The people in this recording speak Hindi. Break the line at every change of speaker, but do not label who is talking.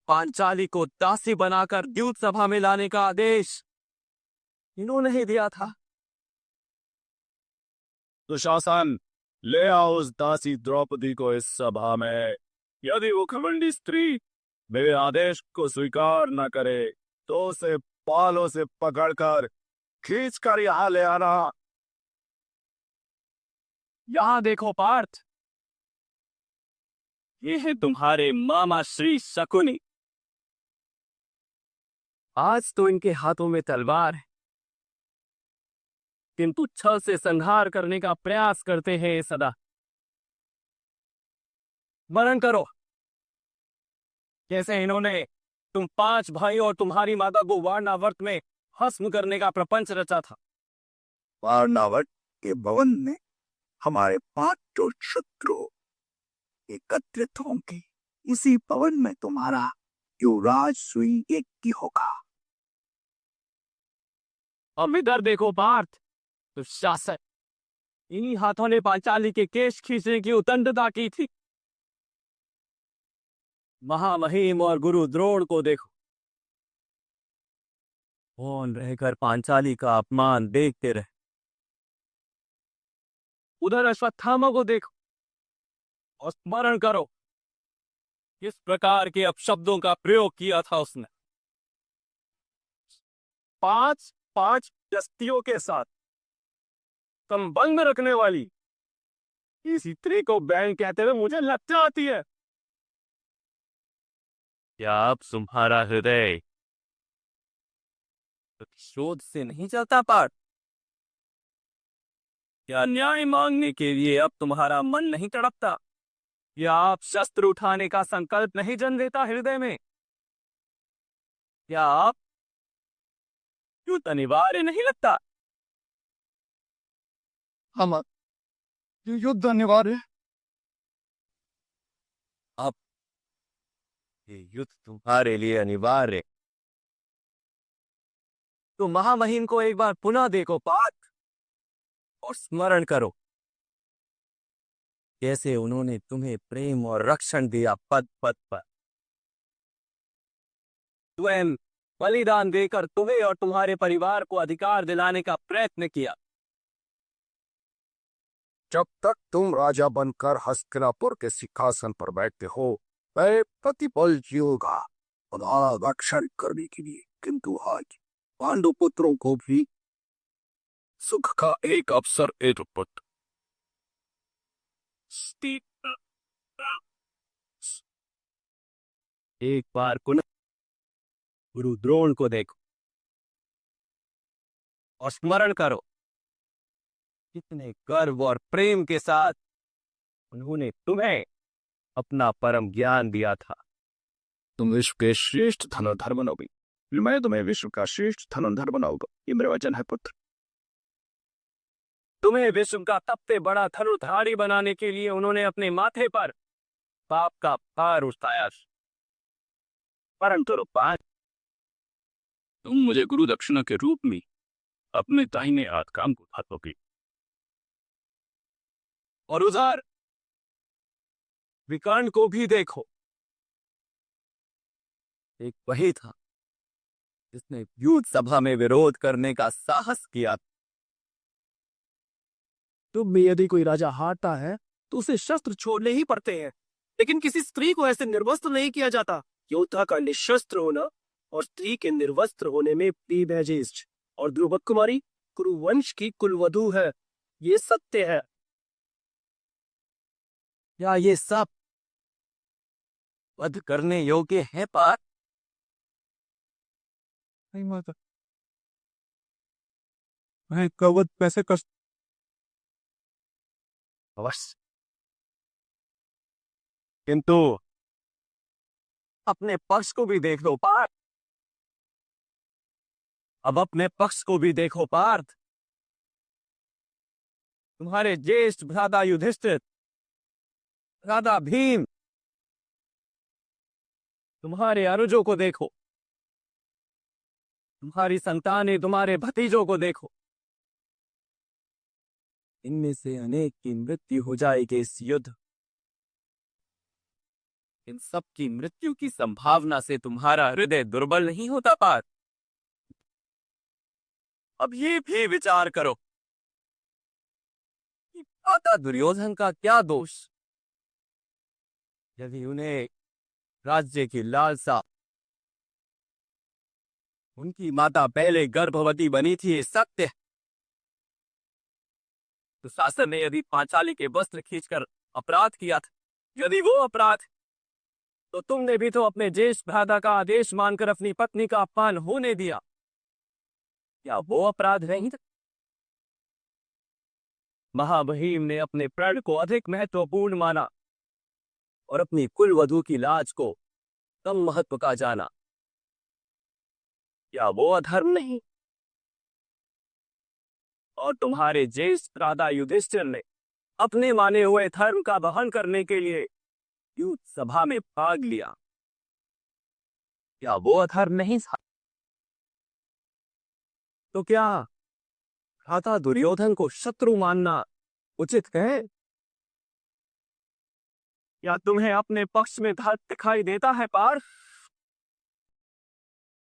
पांचाली को दासी बनाकर द्यूत सभा में लाने का आदेश इन्होंने ही दिया था।
दुशासन, ले आओ उस दासी द्रौपदी को इस सभा में। यदि वो घमंडी स्त्री मेरे आदेश को स्वीकार न करे तो उसे बालों से पकड़कर खींचकर यहाँ ले आना।
यहाँ देखो पार्थ, ये है तुम्हारे मामा श्री शकुनी। आज तो इनके हाथों में तलवार है, किंतु छल से संहार करने का प्रयास करते हैं सदा। स्मरण करो कैसे इन्होंने तुम 5 भाई और तुम्हारी माता को वारणावत में भस्म करने का प्रपंच रचा था।
वारणावत के भवन में हमारे 5 शत्रु एकत्रित होंगे। इसी भवन में तुम्हारा युवराज सुई एक की होगा।
अब इधर देखो पार्थ, तो शासक इन्हीं हाथों ने पांचाली के केश खींचने की उद्दंडता की थी। महामहिम और गुरु द्रोण को देखो, मौन रहकर पांचाली का अपमान देखते रहे। उधर अश्वत्थामा को देखो और स्मरण करो किस प्रकार के अपशब्दों का प्रयोग किया था उसने। 5 दस्तियों के साथ संबंध रखने वाली इस स्त्री को बहन कहते हुए मुझे लज्जा आती है। क्या अब तुम्हारा हृदय प्रतिशोध से नहीं चलता पार्थ? क्या न्याय मांगने के लिए अब तुम्हारा मन नहीं तड़पता? या आप शस्त्र उठाने का संकल्प नहीं जन देता हृदय में? क्या आप युद्ध अनिवार्य नहीं लगता?
हम युद्ध अनिवार्य।
अब ये युद्ध तुम्हारे लिए अनिवार्य। तो महामहिम को एक बार पुनः देखो पार्थ और स्मरण करो कैसे उन्होंने तुम्हें प्रेम और रक्षण दिया। पद पद पर स्वयं बलिदान देकर तुम्हें और तुम्हारे परिवार को अधिकार दिलाने का प्रयत्न किया।
जब तक तुम राजा बनकर हस्तिनापुर के सिंहासन पर बैठते हो, मैं प्रतिपल जीऊंगा तुम्हारा रक्षण करने के लिए। किंतु आज पांडु पुत्रों को भी सुख का एक अवसर एतुपुत्र।
एक बार पुनः गुरु द्रोण को देखो और स्मरण करो कितने गर्व और प्रेम के साथ उन्होंने तुम्हें अपना परम ज्ञान दिया था।
तुम विश्व के श्रेष्ठ धनुर्धर बनोगे, मैं तुम्हें विश्व का श्रेष्ठ धनुर्धर बनाऊंगा। ये मेरा वचन है पुत्र।
तुम्हें विश्व का सबसे बड़ा धनुर्धारी बनाने के लिए उन्होंने अपने माथे पर पाप का भार उठाया, परंतु
तुम मुझे गुरु दक्षिणा के रूप में अपने दाहिने हाथ का अंगूठा दोगे।
और उधर विकर्ण को भी देखो, एक वही था जिसने युद्ध सभा में विरोध करने का साहस किया। तुम में यदि कोई राजा हारता है तो उसे शस्त्र छोड़ने ही पड़ते हैं, लेकिन किसी स्त्री को ऐसे निर्वस्त्र नहीं किया जाता। योद्धा का निशस्त्र होना और स्त्री के निर्वस्त्र होने में प्रीब है ज्येष्ठ, और द्रुपद कुमारी कुरुवंश की कुलवधू है, ये सत्य है। या ये सब वध करने योग्य है पार्थ?
नहीं माता, मैं कवध कैसे कर
अवश्य, किंतु अपने पक्ष को भी देख लो पार्थ। अब अपने पक्ष को भी देखो पार्थ। तुम्हारे ज्येष्ठ भ्राता युधिष्ठिर, भ्राता भीम, तुम्हारे अनुजों को देखो, तुम्हारी संतानें, तुम्हारे भतीजों को देखो। इनमें से अनेक की मृत्यु हो जाएगी इस युद्ध।
इन सब की मृत्यु की संभावना से तुम्हारा हृदय दुर्बल नहीं होता पार्थ? अब ये भी विचार करो कि भ्राता दुर्योधन का क्या दोष? यदि उन्हें राज्य की लालसा, उनकी माता पहले गर्भवती बनी थी, ये सत्य है। तो शासन ने यदि पांचाली के वस्त्र खींचकर अपराध किया था, यदि वो अपराध, तो तुमने भी तो अपने ज्येष्ठ भ्राता का आदेश मानकर अपनी पत्नी का अपमान होने दिया। क्या वो अपराध नहीं था? महामहिम ने अपने प्रण को अधिक महत्वपूर्ण माना और अपनी कुलवधू की लाज को कम महत्व का जाना। क्या वो अधर्म नहीं? और तुम्हारे ज्येष्ठ भ्राता युधिष्ठिर ने अपने माने हुए धर्म का वहन करने के लिए युद्ध सभा में भाग लिया। क्या वो अधर्म नहीं था? तो क्या भ्राता दुर्योधन को शत्रु मानना उचित है? क्या तुम्हें अपने पक्ष में धर्म दिखाई देता है पार्थ?